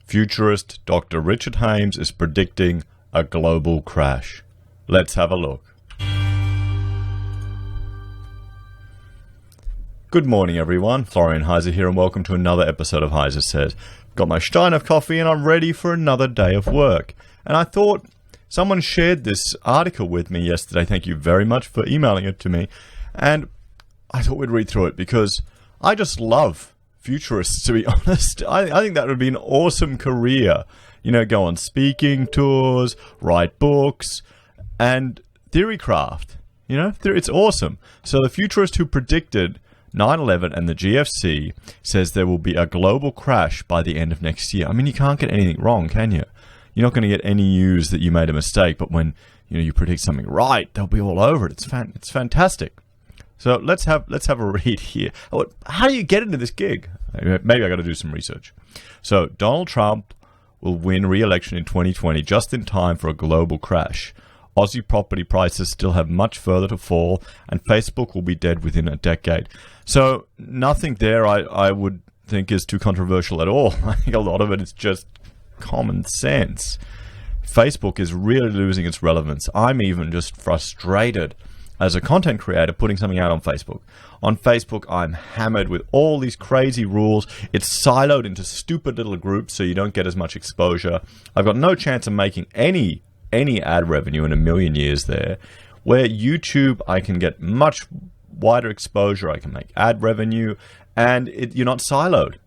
Futurist Dr. Richard Heise is predicting a global crash. Let's have a look. Good morning, everyone. Florian Heise here, and welcome to another episode of Heise Says. Got my stein of coffee, and I'm ready for another day of work. And I thought someone shared this article with me yesterday. Thank you very much for emailing it to me. And I thought we'd read through it because I just love futurists, to be honest. I think that would be an awesome career. You know, go on speaking tours, write books, and theory craft. You know, it's awesome. So the futurist who predicted 9/11 and the GFC says there will be a global crash by the end of next year. I mean, you can't get anything wrong, can you? You're not going to get any news that you made a mistake, but when you predict something right, they'll be all over it. It's fantastic. So let's have a read here. How do you get into this gig? Maybe I got to do some research. So Donald Trump will win re-election in 2020 just in time for a global crash. Aussie property prices still have much further to fall, and Facebook will be dead within a decade. So nothing there I would think is too controversial at all. I think a lot of it is just common sense. Facebook is really losing its relevance. I'm even just frustrated as a content creator putting something out on Facebook. On Facebook, I'm hammered with all these crazy rules. It's siloed into stupid little groups, so you don't get as much exposure. I've got no chance of making any ad revenue in a million years there. Where YouTube, I can get much wider exposure. I can make ad revenue, and you're not siloed.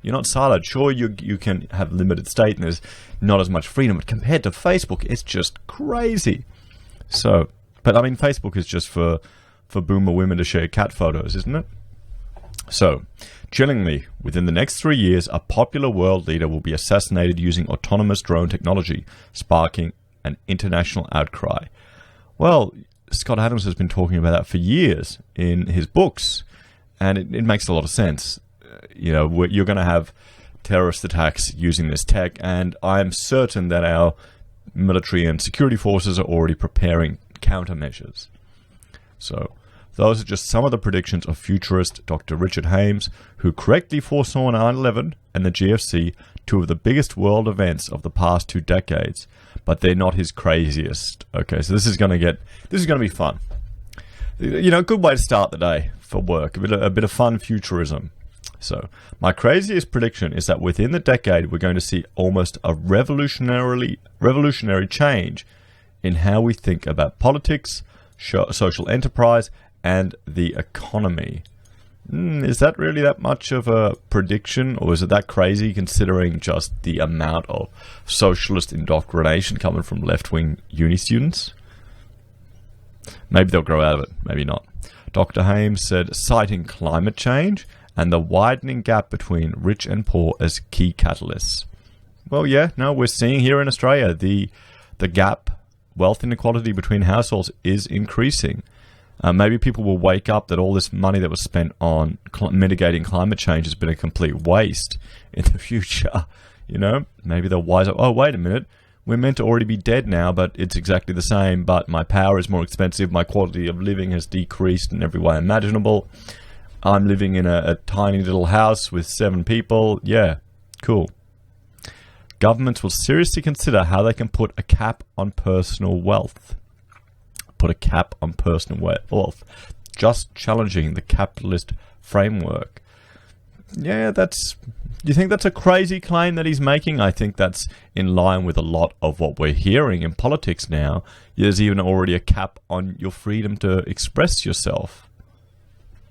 You're not siloed. Sure, you can have limited state, and there's not as much freedom, but compared to Facebook, it's just crazy. So, but I mean, Facebook is just for boomer women to share cat photos, isn't it? So, chillingly, within the next 3 years, a popular world leader will be assassinated using autonomous drone technology, sparking an international outcry. Well, Scott Adams has been talking about that for years in his books, and it makes a lot of sense. You're going to have terrorist attacks using this tech, and I'm certain that our military and security forces are already preparing countermeasures. So, those are just some of the predictions of futurist Dr. Richard Heise, who correctly foresaw 9/11 and the GFC, two of the biggest world events of the past 2 decades. But they're not his craziest. Okay, so this is going to be fun. A good way to start the day for work. A bit of fun futurism. So, my craziest prediction is that within the decade, we're going to see almost a revolutionary change in how we think about politics, social enterprise, and the economy. Is that really that much of a prediction, or is it that crazy considering just the amount of socialist indoctrination coming from left-wing uni students? Maybe they'll grow out of it, maybe not. Dr. Heise said, citing climate change and the widening gap between rich and poor as key catalysts. Well, yeah, no, we're seeing here in Australia the gap, wealth inequality between households is increasing. Maybe people will wake up that all this money that was spent on mitigating climate change has been a complete waste in the future. Maybe they'll wise up. Oh, wait a minute. We're meant to already be dead now, but it's exactly the same. But my power is more expensive. My quality of living has decreased in every way imaginable. I'm living in a tiny little house with 7 people. Yeah, cool. Governments will seriously consider how they can put a cap on personal wealth. Just challenging the capitalist framework. Yeah, do you think that's a crazy claim that he's making? I think that's in line with a lot of what we're hearing in politics now. There's even already a cap on your freedom to express yourself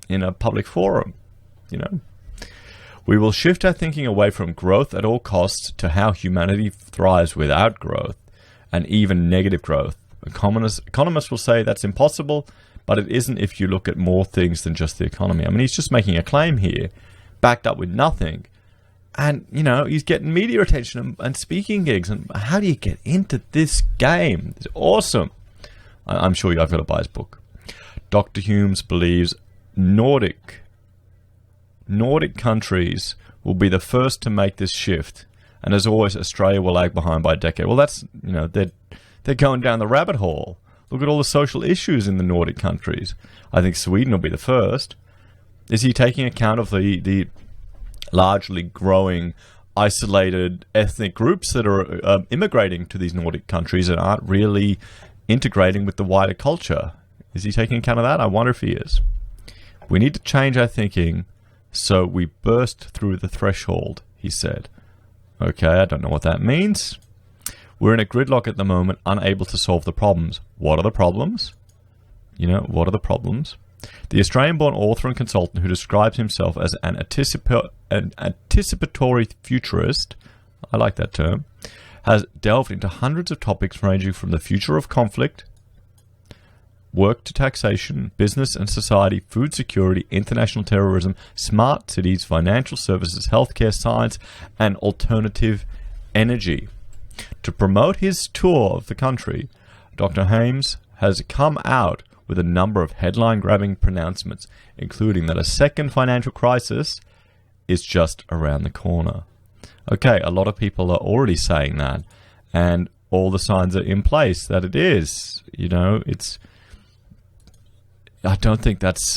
in a public forum. We will shift our thinking away from growth at all costs to how humanity thrives without growth, and even negative growth. Economists will say that's impossible, but it isn't if you look at more things than just the economy. I mean, he's just making a claim here, backed up with nothing. And, he's getting media attention and speaking gigs. And how do you get into this game? It's awesome. I'm sure I've got to buy his book. Dr. Heise believes Nordic countries will be the first to make this shift. And as always, Australia will lag behind by a decade. Well, that's, they're going down the rabbit hole. Look at all the social issues in the Nordic countries. I think Sweden will be the first. Is he taking account of the largely growing isolated ethnic groups that are immigrating to these Nordic countries and aren't really integrating with the wider culture. Is he taking account of that? I wonder if he is. We need to change our thinking so we burst through the threshold, he said. Okay, I don't know what that means. We're in a gridlock at the moment, unable to solve the problems. What are the problems? What are the problems? The Australian-born author and consultant who describes himself as an anticipatory futurist, I like that term, has delved into hundreds of topics ranging from the future of conflict, work to taxation, business and society, food security, international terrorism, smart cities, financial services, healthcare, science, and alternative energy. To promote his tour of the country, Dr. Heise has come out with a number of headline-grabbing pronouncements, including that a second financial crisis is just around the corner. Okay, a lot of people are already saying that, and all the signs are in place that it is. I don't think that's...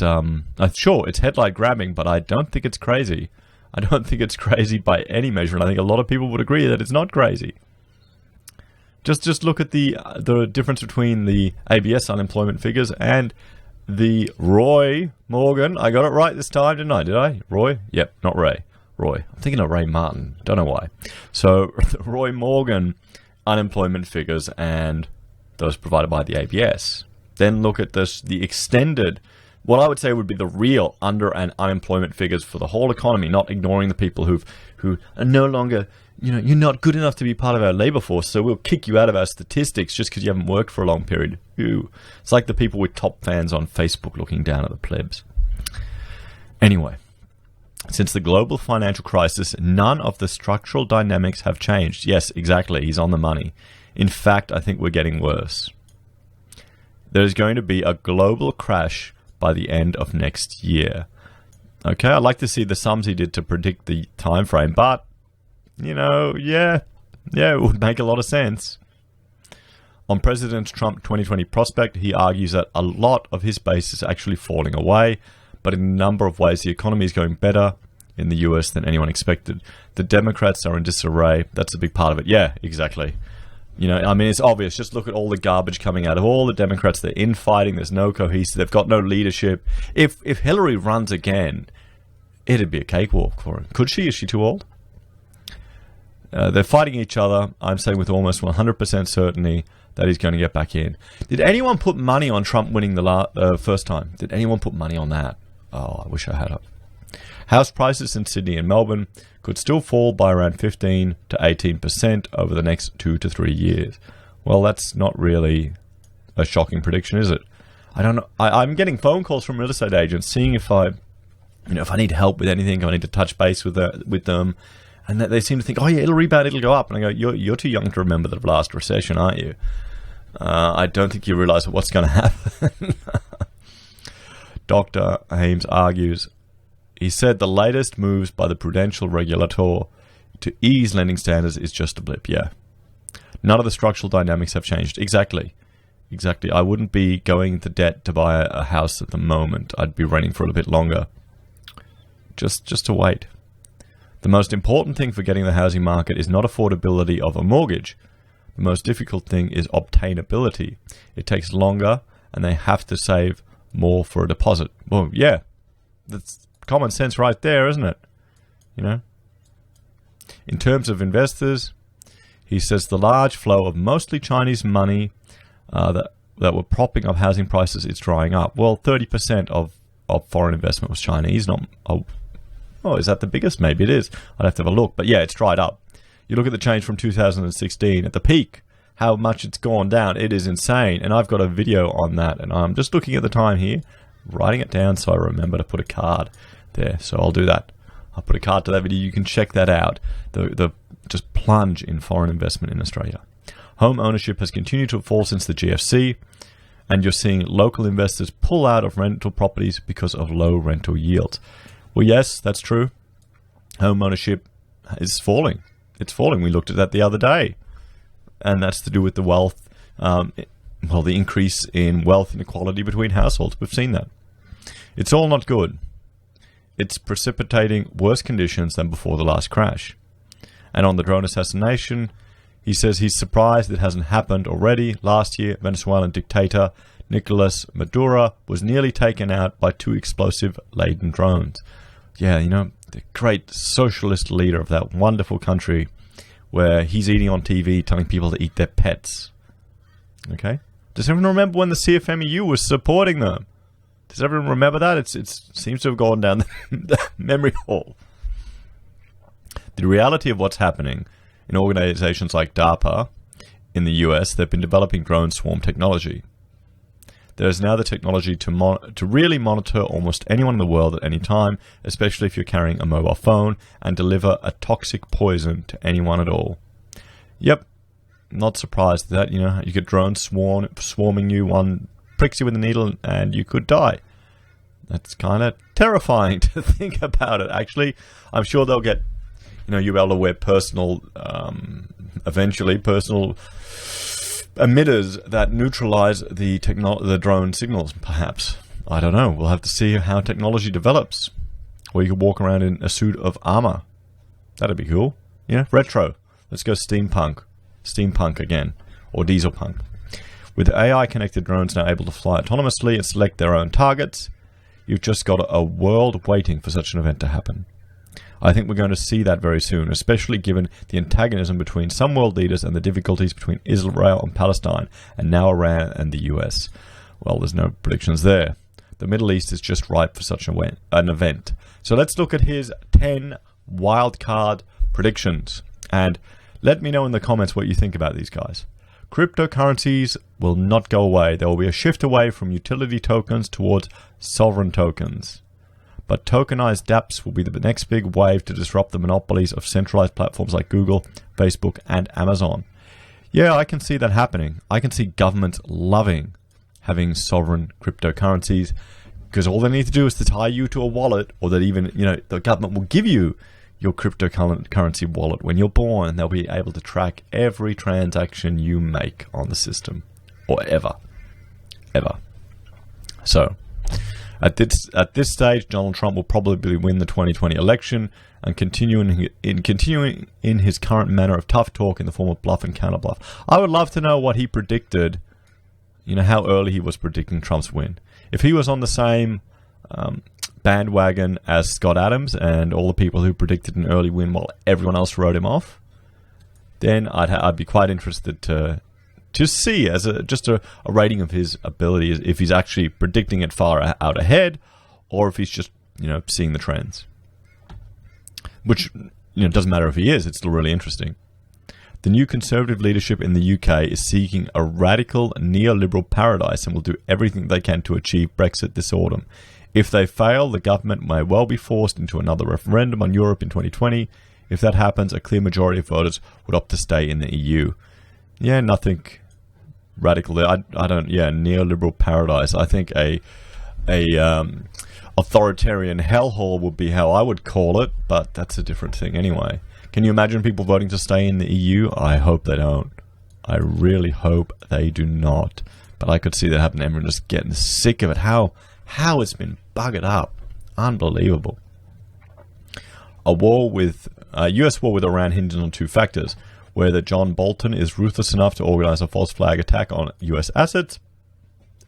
sure, it's headline-grabbing, but I don't think it's crazy. I don't think it's crazy by any measure, and I think a lot of people would agree that it's not crazy. Just look at the difference between the ABS unemployment figures and the Roy Morgan. I got it right this time, didn't I? Did I? Roy? Yep, not Ray. Roy. I'm thinking of Ray Martin. Don't know why. So, the Roy Morgan unemployment figures and those provided by the ABS. Then look at the extended, what I would say would be the real under and unemployment figures for the whole economy, not ignoring the people who are no longer... you're not good enough to be part of our labor force, so we'll kick you out of our statistics just because you haven't worked for a long period. Ew. It's like the people with top fans on Facebook looking down at the plebs. Anyway, since the global financial crisis, none of the structural dynamics have changed. Yes, exactly. He's on the money. In fact, I think we're getting worse. There's going to be a global crash by the end of next year. Okay, I'd like to see the sums he did to predict the time frame, but it would make a lot of sense. On President Trump's 2020 prospect, he argues that a lot of his base is actually falling away, but in a number of ways the economy is going better in the US than anyone expected. The Democrats are in disarray. That's a big part of it. Yeah, exactly. It's obvious. Just look at all the garbage coming out of all the Democrats. They're infighting. There's no cohesive. They've got no leadership. If Hillary runs again, it'd be a cakewalk for her. Could she? Is she too old? They're fighting each other. I'm saying with almost 100% certainty that he's going to get back in. Did anyone put money on Trump winning the first time? Did anyone put money on that? Oh, I wish I had. House prices in Sydney and Melbourne could still fall by around 15 to 18% over the next 2 to 3 years. Well, that's not really a shocking prediction, is it? I don't know. I'm getting phone calls from real estate agents seeing if I need help with anything, if I need to touch base with them. And they seem to think, oh yeah, it'll rebound, it'll go up. And I go, you're too young to remember the last recession, aren't you? I don't think you realize what's going to happen. Dr. Heise argues, he said the latest moves by the prudential regulator to ease lending standards is just a blip. Yeah. None of the structural dynamics have changed. Exactly. I wouldn't be going into debt to buy a house at the moment. I'd be renting for a little bit longer. Just to wait. The most important thing for getting the housing market is not affordability of a mortgage. The most difficult thing is obtainability. It takes longer and they have to save more for a deposit. Well, yeah, that's common sense right there, isn't it? In terms of investors, he says the large flow of mostly Chinese money that were propping up housing prices is drying up. Well, 30% of foreign investment was Chinese, not... Oh, is that the biggest? Maybe it is. I'd have to have a look. But yeah, it's dried up. You look at the change from 2016 at the peak, how much it's gone down. It is insane. And I've got a video on that. And I'm just looking at the time here, writing it down so I remember to put a card there. So I'll do that. I'll put a card to that video. You can check that out. The just plunge in foreign investment in Australia. Home ownership has continued to fall since the GFC. And you're seeing local investors pull out of rental properties because of low rental yields. Well, yes, that's true. Home ownership is falling. It's falling. We looked at that the other day. And that's to do with the wealth, the increase in wealth inequality between households. We've seen that. It's all not good. It's precipitating worse conditions than before the last crash. And on the drone assassination, he says he's surprised it hasn't happened already. Last year, Venezuelan dictator Nicolas Maduro was nearly taken out by 2 explosive-laden drones. Yeah, you know, the great socialist leader of that wonderful country where he's eating on TV telling people to eat their pets. Okay? Does everyone remember when the CFMEU was supporting them? Does everyone remember that? It seems to have gone down the memory hole. The reality of what's happening in organizations like DARPA in the US, they've been developing drone swarm technology. There is now the technology to really monitor almost anyone in the world at any time, especially if you're carrying a mobile phone, and deliver a toxic poison to anyone at all. Yep, not surprised at that. You know, you get drones swarming you, one pricks you with a needle and you could die. That's kind of terrifying to think about it, actually. I'm sure they'll get, you know, you'll be able to wear personal, eventually personal emitters that neutralize the drone signals, perhaps. I don't know. We'll have to see how technology develops. Or you could walk around in a suit of armor. That'd be cool. Yeah, retro. Let's go steampunk. Steampunk again. Or diesel punk. With AI-connected drones now able to fly autonomously and select their own targets, you've just got a world waiting for such an event to happen. I think we're going to see that very soon, especially given the antagonism between some world leaders and the difficulties between Israel and Palestine, and now Iran and the US. Well, there's no predictions there. The Middle East is just ripe for such an event. So let's look at his 10 wildcard predictions. And let me know in the comments what you think about these guys. Cryptocurrencies will not go away. There will be a shift away from utility tokens towards sovereign tokens. But tokenized dApps will be the next big wave to disrupt the monopolies of centralized platforms like Google, Facebook, and Amazon. Yeah, I can see that happening. I can see governments loving having sovereign cryptocurrencies, because all they need to do is to tie you to a wallet, or that even, you know, the government will give you your cryptocurrency wallet when you're born, and they'll be able to track every transaction you make on the system, or ever. So, At this stage, Donald Trump will probably win the 2020 election and continuing in his current manner of tough talk in the form of bluff and counterbluff. I would love to know what he predicted, you know, how early he was predicting Trump's win. If he was on the same bandwagon as Scott Adams and all the people who predicted an early win while everyone else wrote him off, then I'd be quite interested to see as just a rating of his ability, if he's actually predicting it far out ahead, or if he's just, you know, seeing the trends. Which, you know, doesn't matter if he is, it's still really interesting. The new conservative leadership in the UK is seeking a radical neoliberal paradise and will do everything they can to achieve Brexit this autumn. If they fail, the government may well be forced into another referendum on Europe in 2020. If that happens, a clear majority of voters would opt to stay in the EU. Yeah, nothing radical there. I don't. Yeah, neoliberal paradise. I think a authoritarian hellhole would be how I would call it, but that's a different thing anyway. Can you imagine people voting to stay in the EU? I hope they don't. I really hope they do not. But I could see that happening. Everyone just getting sick of it. How it's been buggered up. Unbelievable. A US war with Iran hinges on 2 factors. Whether John Bolton is ruthless enough to organize a false flag attack on US assets,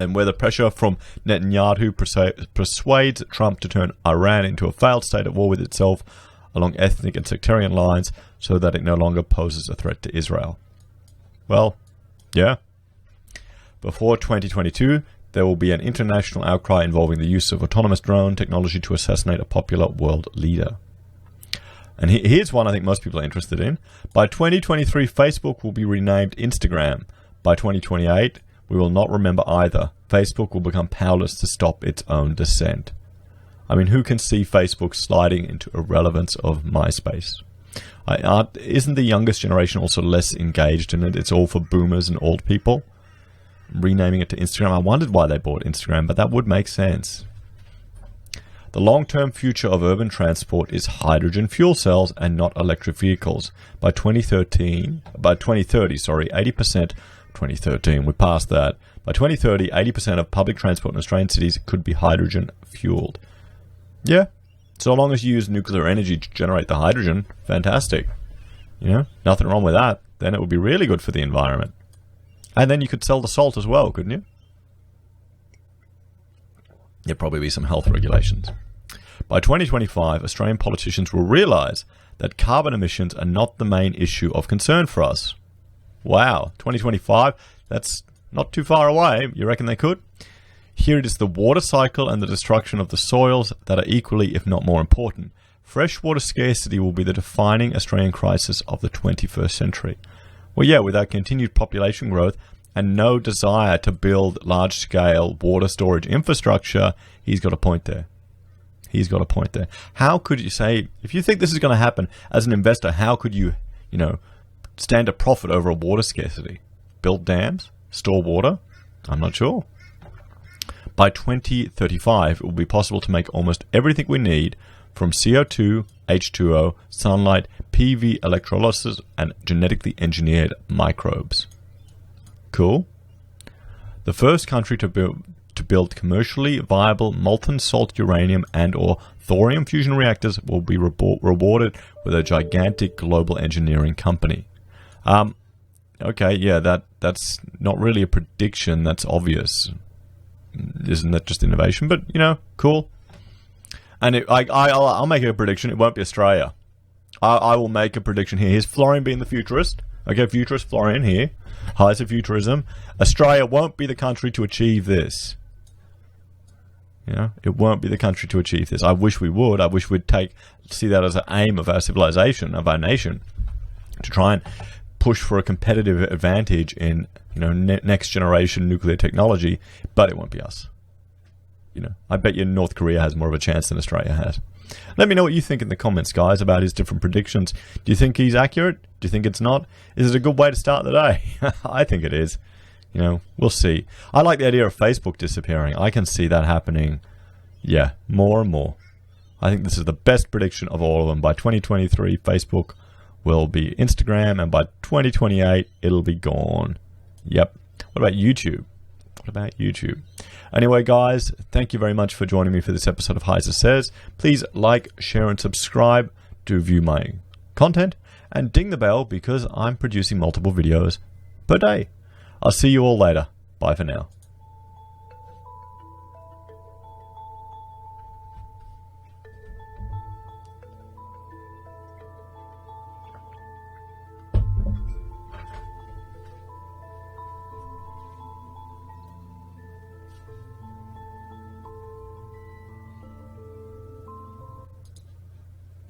and whether pressure from Netanyahu persuades Trump to turn Iran into a failed state at war with itself along ethnic and sectarian lines so that it no longer poses a threat to Israel. Well, yeah. Before 2022, there will be an international outcry involving the use of autonomous drone technology to assassinate a popular world leader. And here's one I think most people are interested in. By 2023, Facebook will be renamed Instagram. By 2028, we will not remember either. Facebook will become powerless to stop its own descent. I mean, who can see Facebook sliding into irrelevance of MySpace? Isn't the youngest generation also less engaged in it? It's all for boomers and old people. Renaming it to Instagram. I wondered why they bought Instagram, but that would make sense. The long-term future of urban transport is hydrogen fuel cells and not electric vehicles. By 2030, 80%, 2013, we passed that. By 2030, 80% of public transport in Australian cities could be hydrogen fueled. Yeah, so long as you use nuclear energy to generate the hydrogen, fantastic. You know, nothing wrong with that. Then it would be really good for the environment. And then you could sell the salt as well, couldn't you? There'd probably be some health regulations. By 2025, Australian politicians will realise that carbon emissions are not the main issue of concern for us. Wow, 2025? That's not too far away. You reckon they could? Here it is the water cycle and the destruction of the soils that are equally, if not more important. Freshwater scarcity will be the defining Australian crisis of the 21st century. Well, yeah, with our continued population growth and no desire to build large-scale water storage infrastructure, he's got a point there. He's got a point there. How could you say, if you think this is going to happen as an investor, how could you, stand a profit over a water scarcity? Build dams? Store water? I'm not sure. By 2035, it will be possible to make almost everything we need from CO2, H2O, sunlight, PV electrolysis, and genetically engineered microbes. Cool. The first country to build commercially viable molten salt uranium and or thorium fusion reactors will be rewarded with a gigantic global engineering company. Okay, yeah, that's not really a prediction. That's obvious. Isn't that just innovation? But, cool. And I'll make a prediction. It won't be Australia. I will make a prediction here. Here's Florian being the futurist. Okay, futurist Florian here. Heise Futurism. Australia won't be the country to achieve this. It won't be the country to achieve this. I wish we would. I wish we'd see that as an aim of our civilization, of our nation, to try and push for a competitive advantage in, next generation nuclear technology, but it won't be us. I bet you North Korea has more of a chance than Australia has. Let me know what you think in the comments, guys, about his different predictions. Do you think he's accurate? Do you think it's not? Is it a good way to start the day? I think it is. We'll see. I like the idea of Facebook disappearing. I can see that happening, more and more. I think this is the best prediction of all of them. By 2023, Facebook will be Instagram, and by 2028, it'll be gone. Yep. What about YouTube? Anyway, guys, thank you very much for joining me for this episode of Heise Says. Please like, share, and subscribe to view my content, and ding the bell because I'm producing multiple videos per day. I'll see you all later. Bye for now.